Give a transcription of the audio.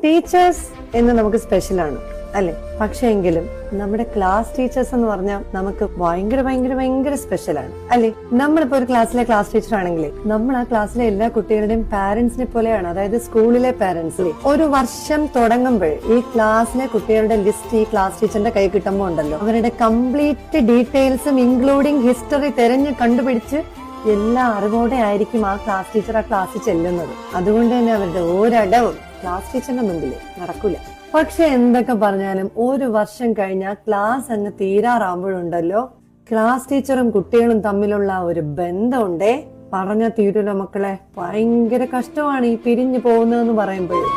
Teachers എന്ന് നമുക്ക് സ്പെഷ്യലാണ് അല്ലെ? പക്ഷെ എങ്കിലും നമ്മുടെ ക്ലാസ് ടീച്ചേഴ്സ് എന്ന് പറഞ്ഞാൽ നമുക്ക് ഭയങ്കര സ്പെഷ്യലാണ് അല്ലെ? നമ്മളിപ്പോ ഒരു ക്ലാസ്സിലെ ക്ലാസ് ടീച്ചർ ആണെങ്കിൽ നമ്മൾ ആ ക്ലാസ്സിലെ എല്ലാ കുട്ടികളുടെയും പാരന്റ്സിനെ പോലെയാണ്. അതായത് സ്കൂളിലെ പാരന്റ്സിലെ ഒരു വർഷം തുടങ്ങുമ്പോൾ ഈ ക്ലാസ്സിലെ കുട്ടികളുടെ ലിസ്റ്റ് ഈ ക്ലാസ് ടീച്ചറിന്റെ കൈ കിട്ടുമ്പോൾ ഉണ്ടല്ലോ, അവരുടെ കംപ്ലീറ്റ് ഡീറ്റെയിൽസും ഇൻക്ലൂഡിങ് ഹിസ്റ്ററി തെരഞ്ഞ് കണ്ടുപിടിച്ച് എല്ലാ അറിവോടെ ആയിരിക്കും ആ ക്ലാസ് ടീച്ചർ ആ ക്ലാസ്സിൽ ചെല്ലുന്നത്. അതുകൊണ്ട് തന്നെ അവരുടെ ഒരടവും ക്ലാസ് ടീച്ചറിന്റെ മുമ്പിൽ നടക്കൂല. പക്ഷെ എന്തൊക്കെ പറഞ്ഞാലും ഒരു വർഷം കഴിഞ്ഞാൽ ക്ലാസ് അങ്ങ് തീരാറാകുമ്പോഴുണ്ടല്ലോ, ക്ലാസ് ടീച്ചറും കുട്ടികളും തമ്മിലുള്ള ഒരു ബന്ധമുണ്ടേ പറഞ്ഞ തീരുല മക്കളെ. ഭയങ്കര കഷ്ടമാണ് ഈ പിരിഞ്ഞു പോകുന്നതെന്ന് പറയുമ്പോഴേ.